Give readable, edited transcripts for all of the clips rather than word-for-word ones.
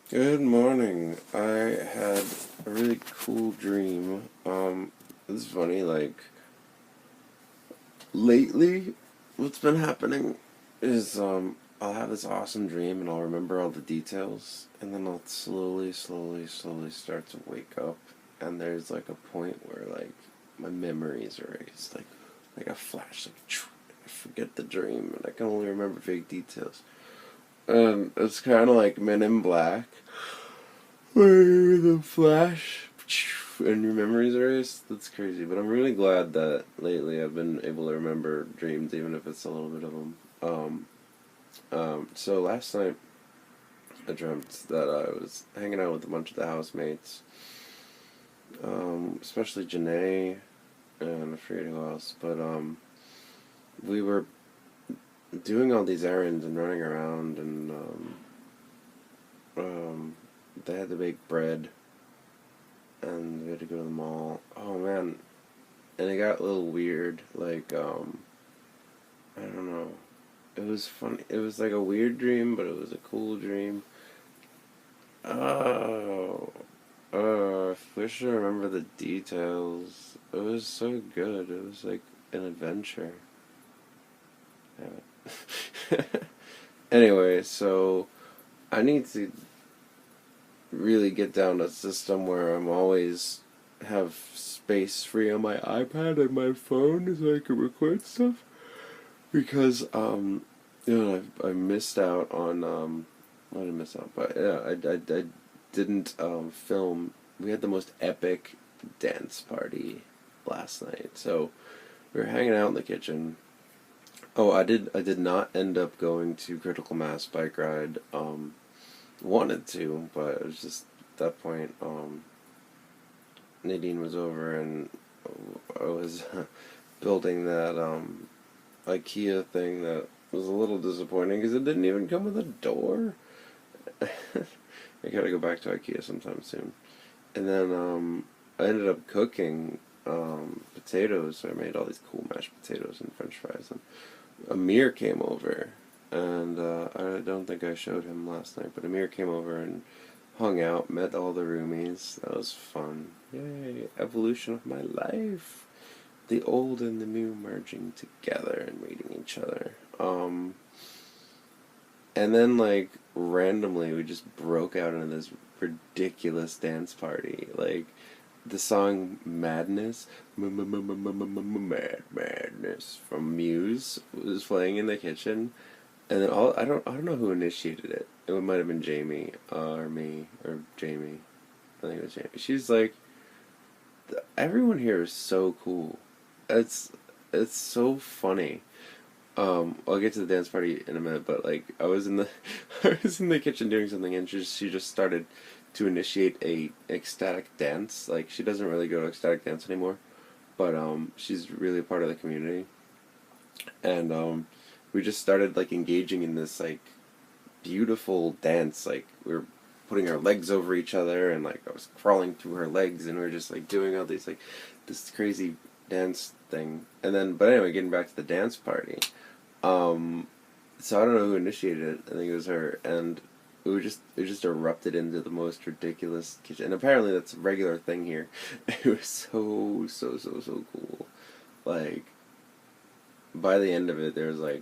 Good morning. I had a really cool dream. It's funny, lately, what's been happening is, I'll have this awesome dream and I'll remember all the details, and then I'll slowly start to wake up, and there's like a point where, my memories erased, like a flash, I forget the dream, and I can only remember vague details. And it's kind of like Men in Black, where the flash and your memories erased. That's crazy. But I'm really glad that lately I've been able to remember dreams, even if it's a little bit of them. So last night I dreamt that I was hanging out with a bunch of the housemates, especially Janae and I forget who else. But we were doing all these errands and running around, and they had to bake bread, and we had to go to the mall. Oh man, and it got a little weird. I don't know. It was funny. It was like a weird dream, but it was a cool dream. Oh, I wish I remember the details. It was so good. It was like an adventure. Damn it. Anyway, so I need to really get down a system where I'm always have space free on my iPad and my phone so I can record stuff. Because I missed out on I didn't miss out, but yeah, I didn't film. We had the most epic dance party last night, so we were hanging out in the kitchen. Oh, I did not end up going to Critical Mass bike ride. Wanted to, but it was just at that point. Nadine was over, and I was building that IKEA thing that was a little disappointing because it didn't even come with a door. I gotta go back to IKEA sometime soon. And then I ended up cooking potatoes. So I made all these cool mashed potatoes and French fries. And Amir came over, and I don't think I showed him last night, but Amir came over and hung out, met all the roomies. That was fun. Yay! Evolution of my life. The old and the new merging together and meeting each other. And then randomly we just broke out into this ridiculous dance party. Like the song Madness, Madness from Muse was playing in the kitchen, and then I don't know who initiated it. It might have been Jamie or me or Jamie. I think it was Jamie. She's like, everyone here is so cool. It's it's so funny. I'll get to the dance party in a minute, but I was in the I was in the kitchen doing something, and she just started to initiate a ecstatic dance. Like she doesn't really go to ecstatic dance anymore, but she's really a part of the community, and we just started engaging in this beautiful dance. Like we were putting our legs over each other, and I was crawling through her legs, and we were just doing all these this crazy dance thing. And then, but anyway, getting back to the dance party. Um, so I don't know who initiated it. I think it was her, and it just erupted into the most ridiculous kitchen. And apparently that's a regular thing here. It was so cool. Like by the end of it, there was I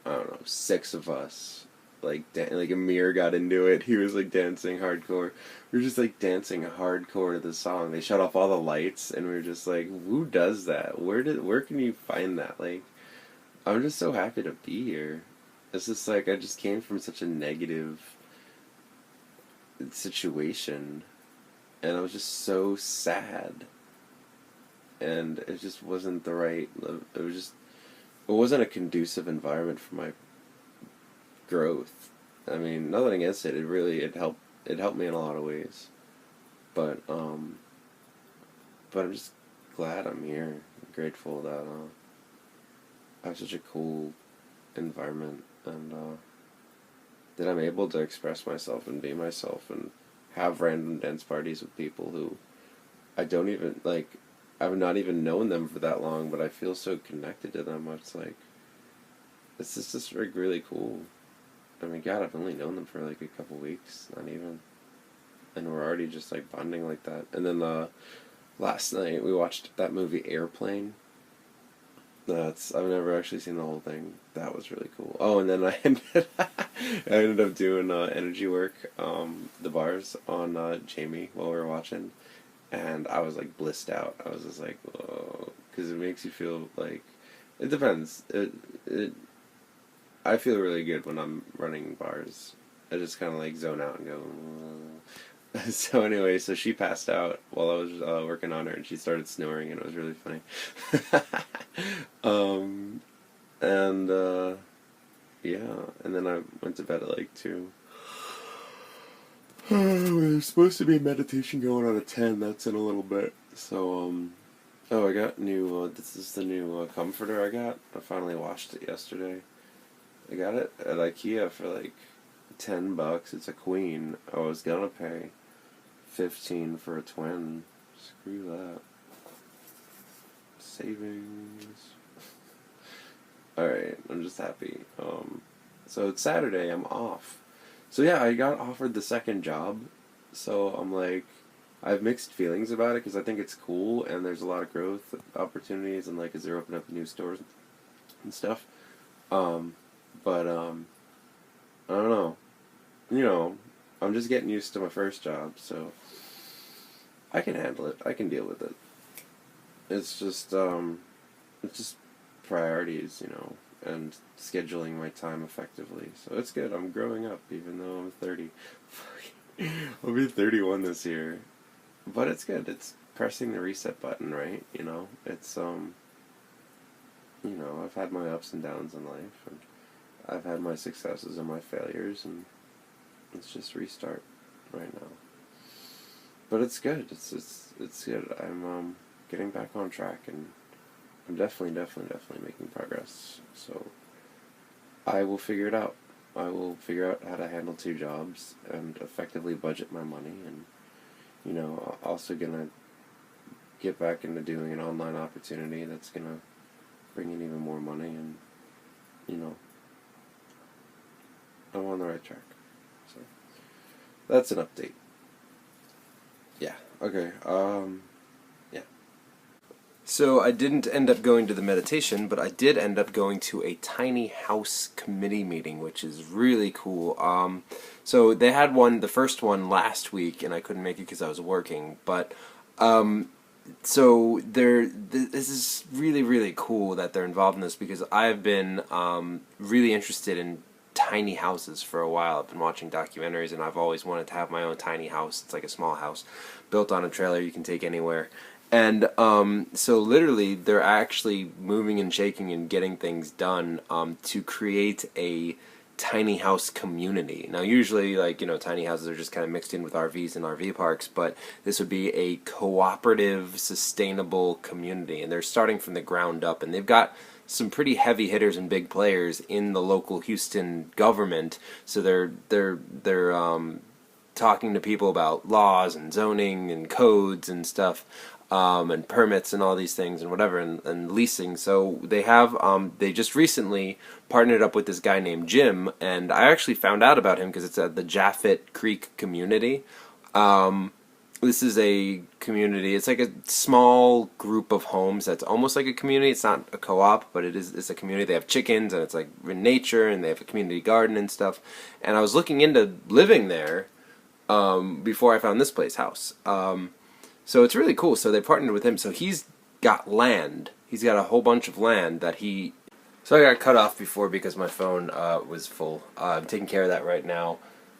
don't know, six of us. Amir got into it. He was dancing hardcore. We were just dancing hardcore to the song. They shut off all the lights, and we were just who does that? Where can you find that? I'm just so happy to be here. It's just I just came from such a negative situation, and I was just so sad, and it just wasn't the right. It wasn't a conducive environment for my growth. I mean, nothing against it. It helped me in a lot of ways, but I'm just glad I'm here. I'm grateful that I have such a cool environment, and that I'm able to express myself and be myself and have random dance parties with people who I don't even I've not even known them for that long, but I feel so connected to them. It's just really cool. I mean, God, I've only known them for like a couple weeks, not even. And we're already just like bonding like that. And then last night we watched that movie Airplane. I've never actually seen the whole thing. That was really cool. Oh, and then I ended up doing energy work, the bars on Jamie while we were watching, and I was like blissed out. I was just like, whoa, because it makes you feel like it depends. I feel really good when I'm running bars. I just kind of like zone out and go. So anyway, so she passed out while I was working on her, and she started snoring, and it was really funny. And yeah, and then I went to bed at like 2. There's supposed to be meditation going on at 10. That's in a little bit. So oh, I got new. This is the new comforter I got. I finally washed it yesterday. I got it at IKEA for like $10. It's a queen. I was gonna pay 15 for a twin. Screw that. Savings. Alright, I'm just happy. So it's Saturday, I'm off. So yeah, I got offered the second job. So I'm like, I have mixed feelings about it because I think it's cool and there's a lot of growth opportunities and like as they're opening up new stores and stuff. But I don't know. You know, I'm just getting used to my first job, so I can handle it. I can deal with it. It's just priorities, you know, and scheduling my time effectively. So it's good. I'm growing up, even though I'm 30. I'll be 31 this year, but it's good. It's pressing the reset button, right? You know, it's you know, I've had my ups and downs in life, and I've had my successes and my failures, and let's just restart right now. But it's good. It's good. I'm getting back on track, and I'm definitely making progress. So I will figure it out. I will figure out how to handle 2 jobs and effectively budget my money, and you know, also gonna get back into doing an online opportunity that's gonna bring in even more money, and you know, I'm on the right track. So that's an update. Yeah. Okay. Yeah. So I didn't end up going to the meditation, but I did end up going to a tiny house committee meeting, which is really cool. So they had the first one last week, and I couldn't make it because I was working. But so this is really, really cool that they're involved in this because I've been really interested in tiny houses for a while. I've been watching documentaries, and I've always wanted to have my own tiny house. It's like a small house built on a trailer you can take anywhere. And so literally they're actually moving and shaking and getting things done to create a tiny house community. Now usually, like, you know, tiny houses are just kind of mixed in with RVs and RV parks, but this would be a cooperative, sustainable community, and they're starting from the ground up, and they've got some pretty heavy hitters and big players in the local Houston government. So they're talking to people about laws and zoning and codes and stuff, and permits and all these things and whatever, and leasing. So they have they just recently partnered up with this guy named Jim, and I actually found out about him because it's at the Jaffet Creek community. This is a community. It's like a small group of homes that's almost like a community. It's not a co-op, but it's a community. They have chickens, and it's like in nature, and they have a community garden and stuff. And I was looking into living there before I found this place house. So it's really cool. So they partnered with him. So he's got land. He's got a whole bunch of land that he... So I got cut off before because my phone was full. I'm taking care of that right now.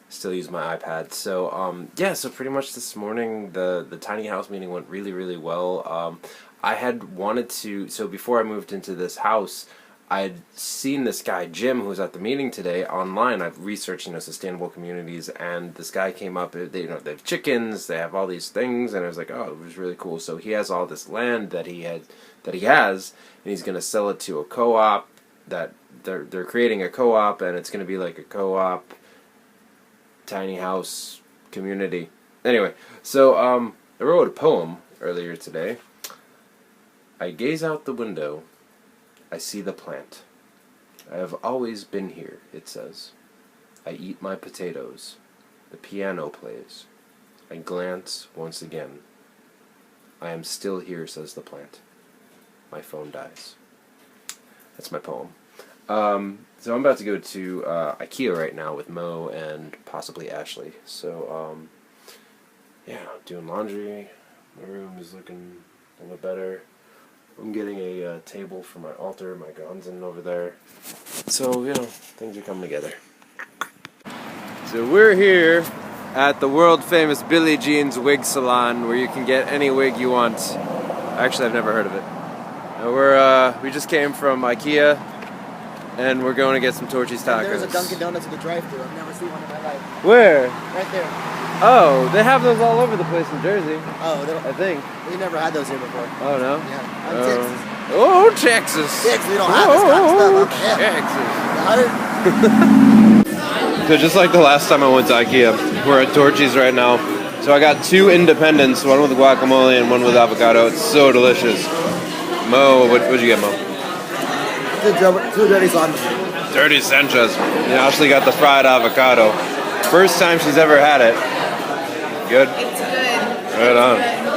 Still use my iPad. So yeah, so pretty much this morning the tiny house meeting went really, really well. I had wanted to... So before I moved into this house, I had seen this guy, Jim, who was at the meeting today online. I've researched, you know, sustainable communities, and this guy came up. They, you know, they have chickens, they have all these things, and I was like, oh, it was really cool. So he has all this land that he has, and he's going to sell it to a co-op. That they're creating a co-op, and it's going to be like a co-op tiny house community. Anyway, so I wrote a poem earlier today. I gaze out the window. I see the plant. I have always been here, it says. I eat my potatoes. The piano plays. I glance once again. I am still here, says the plant. My phone dies. That's my poem. So I'm about to go to IKEA right now with Mo and possibly Ashley. So, yeah, doing laundry. My room is looking a little bit better. I'm getting a table for my altar, my Gonzin over there. So, you know, things are coming together. So we're here at the world-famous Billie Jean's wig salon where you can get any wig you want. Actually, I've never heard of it. We just came from IKEA, and we're going to get some Torchy's tacos. There's a Dunkin' Donuts in the drive-thru. I've never seen one in my life. Where? Right there. Oh, they have those all over the place in Jersey. Oh, they don't, I think. we never had those here before. Oh, no? Yeah, I'm Texas. Oh, Texas! Texas, we don't have this kind of stuff. Texas. So just like the last time I went to IKEA, we're at Torchy's right now. So I got 2 independents, one with guacamole and one with avocado. It's so delicious. Mo, what'd you get, Mo? 2 dirty sandwiches. Dirty Sanchez. And Ashley got the fried avocado. First time she's ever had it. Good? It's good. Right on. Good.